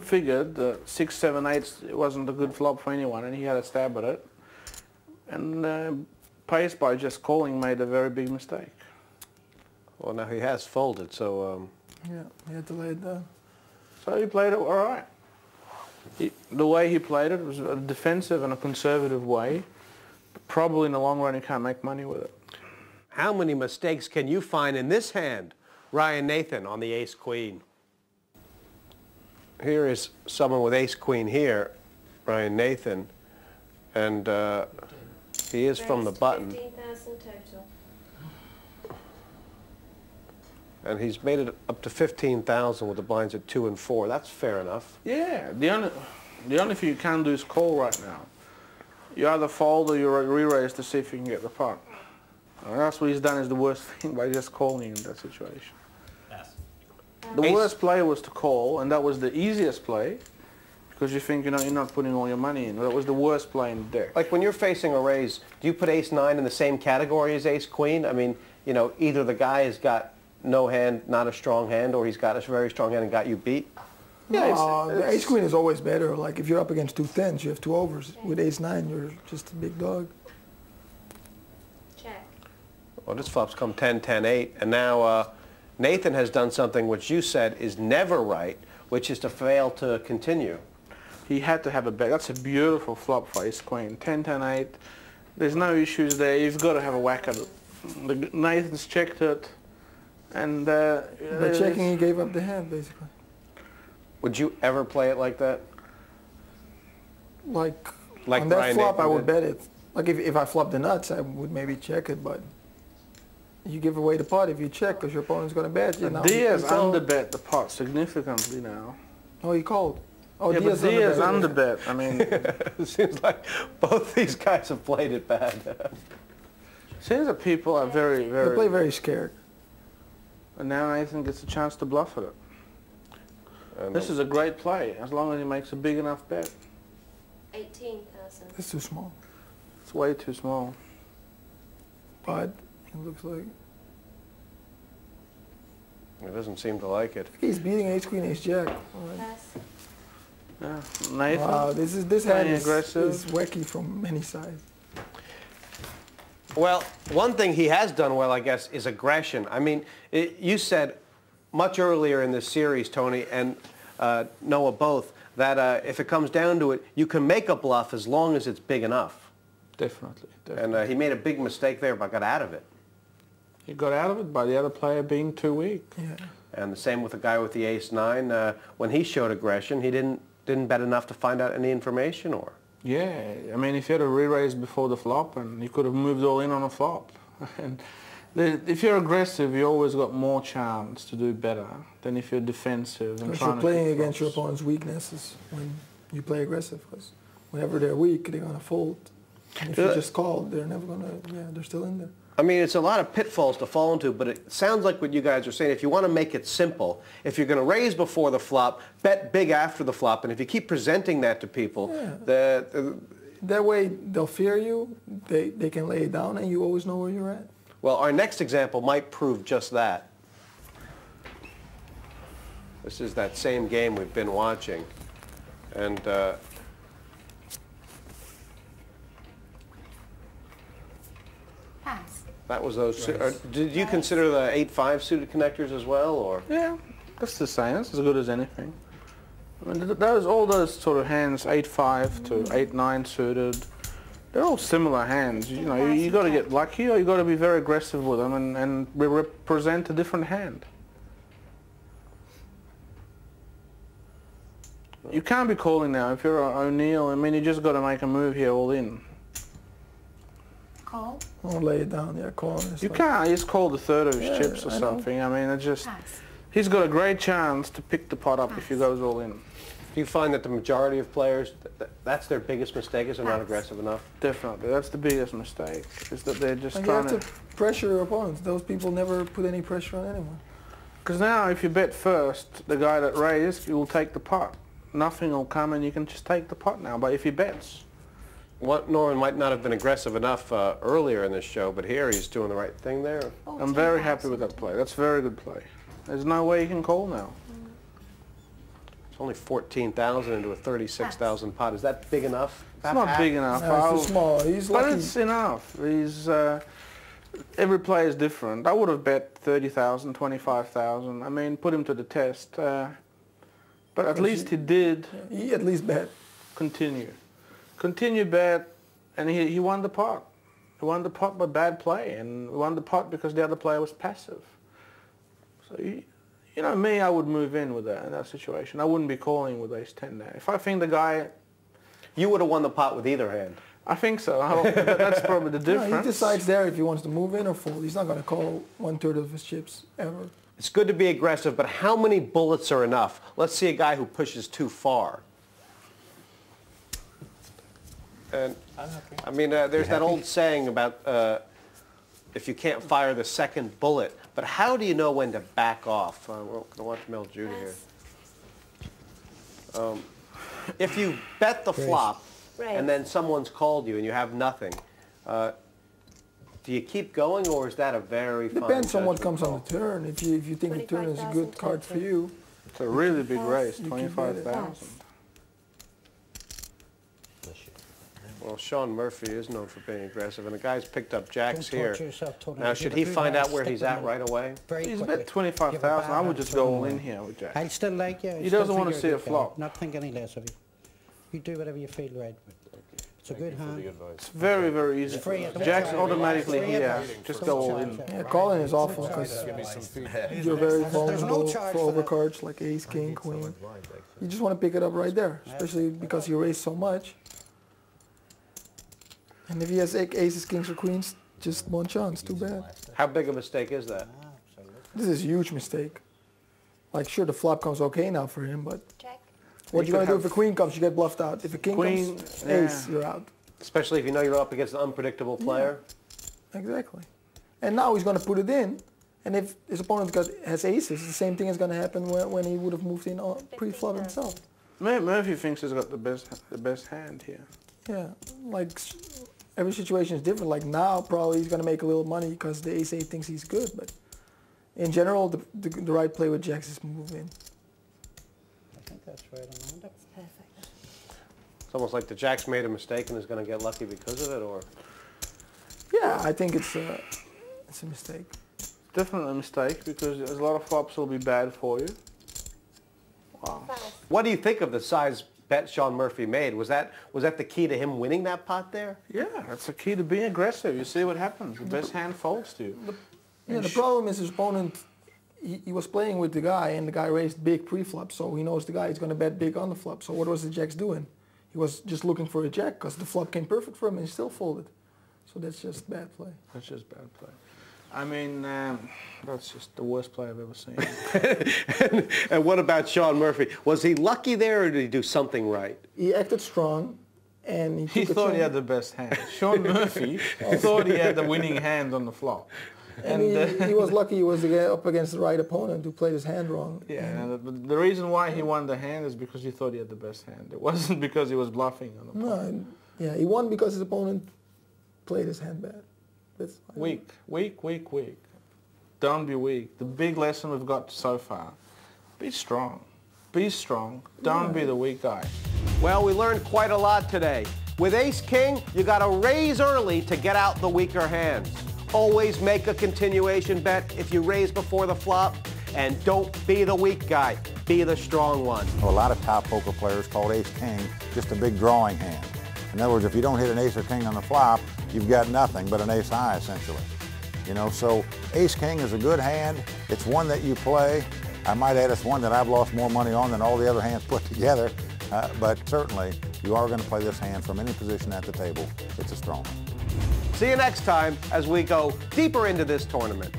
figured that 6, 7, 8 wasn't a good flop for anyone, and he had a stab at it. And Pace, by just calling, made a very big mistake. Well, now he has folded, so... Yeah, he had to lay it down. So he played it all right. The way he played it was a defensive and a conservative way. Probably in the long run he can't make money with it. How many mistakes can you find in this hand? Ryan Nathan on the ace-queen. Here is someone with ace-queen here, Ryan Nathan, and he is from the button. 15,000 total. And he's made it up to 15,000 with the blinds at 2 and 4. That's fair enough. Yeah, the only thing you can do is call right now. You either fold or you re-raise to see if you can get the pot. And that's what he's done is the worst thing by just calling in that situation. Yes. The worst play was to call, and that was the easiest play because you think, you know, you're not putting all your money in. That was the worst play in the deck. Like when you're facing a raise, do you put ace-9 in the same category as ace-queen? I mean, you know, either the guy has got no hand, not a strong hand, or he's got a very strong hand and got you beat? Yeah, the ace-queen is always better. Like if you're up against 2 10s, you have 2 overs. With ace-9, you're just a big dog. Check. Well, this flop's come 10, 10, 8, and now Nathan has done something which you said is never right, which is to fail to continue. He had to have a bet. That's a beautiful flop for ace-queen. 10, 10, 8. There's no issues there. You've got to have a whack at it. Nathan's checked it. And by checking, he gave up the hand, basically. Would you ever play it like that? Like on that Brian flop, Nathan I would did? bet it. Like if I flop the nuts, I would maybe check it, but you give away the pot if you check because your opponent's going to bet. You know. Diaz underbet the pot significantly now. Oh, he called. Oh, yeah, Diaz but Diaz underbet. underbet. I mean, It seems like both these guys have played it bad. seems that people are very, They very... play very scared. And now Nathan gets a chance to bluff at it. This is a great play, as long as he makes a big enough bet. 18,000. It's too small. It's way too small. But it looks like He doesn't seem to like it. he's beating ace-queen, ace-jack. Pass. Yeah, Nathan. Wow, this hand is aggressive. wacky from many sides. Well, one thing he has done well, I guess, is aggression. I mean, you said much earlier in this series, Tony, and Noah both, that if it comes down to it, you can make a bluff as long as it's big enough. Definitely. And he made a big mistake there, but got out of it. He got out of it by the other player being too weak. Yeah. And the same with the guy with the ace-9. When he showed aggression, he didn't bet enough to find out any information, or? Yeah, I mean, if you had a re-raise before the flop, and you could have moved all in on a flop. And if you're aggressive, you always got more chance to do better than if you're defensive. And Because trying you're playing to against your flops. opponent's weaknesses when you play aggressive. Because whenever they're weak, they're going to fold. And if you just call, they're never going to, they're still in there. I mean, it's a lot of pitfalls to fall into, but it sounds like what you guys are saying. If you want to make it simple, if you're going to raise before the flop, bet big after the flop, and if you keep presenting that to people, That way, they'll fear you, they can lay it down, and you always know where you're at. well, our next example might prove just that. This is that same game we've been watching, and Pass. that was those. Did you consider the 8-5 suited connectors as well, or? Yeah, that's the same. That's as good as anything. I mean, all those sort of hands, 8-5 to 8-9 suited, they're all similar hands. You know, you got to get lucky, or you got to be very aggressive with them and represent a different hand. You can't be calling now. If you're O'Neill, I mean, you just got to make a move here all in. Call. Don't lay it down, call. You can't. He's called a third of his Yeah, chips or I know. something. I mean, it's just... Pass. He's got a great chance to pick the pot up if he goes all in. Do you find that the majority of players, that's their biggest mistake, is they're not aggressive enough? Definitely. That's the biggest mistake, is that they're just And you trying have to... to pressure your opponents. Those people never put any pressure on anyone. Because now if you bet first, the guy that raised, you will take the pot. Nothing will come and you can just take the pot now, but if he bets. Norman might not have been aggressive enough earlier in this show, but here he's doing the right thing there. I'm very happy with that play. That's a very good play. There's no way you can call now. It's only 14,000 into a 36,000 pot. Is that big enough? It's not big enough. No, it's too small. He's But lucky. it's enough. Every player is different. I would have bet 30,000, 25,000. I mean, put him to the test. But at least he did He at least bet. continue. Continue bet, and he won the pot. He won the pot by bad play, and he won the pot because the other player was passive. So, you know me, I would move in with that in that situation. I wouldn't be calling with ace-10 there. If I think the guy... You would have won the pot with either hand. I think so. That's probably the difference. No, he decides there if he wants to move in or fold. He's not going to call 1/3 of his chips ever. It's good to be aggressive, but how many bullets are enough? Let's see a guy who pushes too far. And I mean, there's that old saying about if you can't fire the second bullet. But how do you know when to back off? We're going to watch Mel Judy here. If you bet the flop and then someone's called you and you have nothing, do you keep going, or is that a very fine Depends on what judgment comes on the turn. If you think the turn is a good card for you, It's a really big race, You can bet it. 25,000. Well, Sean Murphy is known for being aggressive, and the guy's picked up jacks Don't here. torture yourself, Tony. Now, If should you he do find that, out where stick he's with at me right away? very He's quickly. bet 25,000. I would just go all in here with Jack. I still like you. I He still doesn't think want to you're see a good guy. flop. Not think any less of you. You do whatever you feel right with. It's a good hand. It's very, very easy. Free at the Jack's moment. automatically Free here. at Just the go all moment. in. yeah, calling is awful because you're very vulnerable charge for for that. overcards like ace, king, queen. You just want to pick it up right there, especially because you raise so much. And if he has aces, kings, or queens, just one chance. Too bad. How big a mistake is that? This is a huge mistake. Like, sure, the flop comes okay now for him, but Check. what You you gonna could do if a queen comes? You get bluffed out. If a king Queen, comes, yeah. ace, you're out. Especially if you know you're up against an unpredictable player. Exactly. And now he's gonna put it in, and if his opponent has aces, the same thing is gonna happen when he would have moved in pre-flop himself. Murphy thinks he's got the best hand here. Yeah, like every situation is different. Like now, probably he's gonna make a little money because the ace-8 thinks he's good, but in general, the right play with jacks is move in. I think that's right, Amanda. It's perfect. It's almost like the Jack's made a mistake and is going to get lucky because of it, or? Yeah, I think it's a mistake. Definitely a mistake because a lot of flops will be bad for you. Wow. What do you think of the size bet Sean Murphy made? Was that the key to him winning that pot there? Yeah, that's the key to being aggressive. You see what happens. The best hand folds to you. Yeah, the problem is his opponent, he was playing with the guy, and the guy raised big pre-flop, so he knows the guy is going to bet big on the flop. So what was the jacks doing? He was just looking for a jack because the flop came perfect for him and he still folded. So that's just bad play. That's just bad play. I mean, that's just the worst play I've ever seen. And what about Sean Murphy? Was he lucky there, or did he do something right? He acted strong, and he He took a thought he chance. had the best hand. Sean Murphy thought he had the winning hand on the flop. And he was lucky he was up against the right opponent who played his hand wrong. Yeah, and the reason why he won the hand is because he thought he had the best hand. It wasn't because he was bluffing on the flop. No, yeah, he won because his opponent played his hand bad. That's Weak. Don't be weak. The big lesson we've got so far, be strong. Be strong. Don't be the weak guy. Well, we learned quite a lot today. With ace-king, you got to raise early to get out the weaker hands. Always make a continuation bet if you raise before the flop. And don't be the weak guy. Be the strong one. A lot of top poker players call ace-king just a big drawing hand. In other words, if you don't hit an ace or king on the flop, you've got nothing but an ace-high, essentially. You know, so ace-king is a good hand. It's one that you play. I might add it's one that I've lost more money on than all the other hands put together. But certainly, you are going to play this hand from any position at the table. It's a strong one. See you next time as we go deeper into this tournament.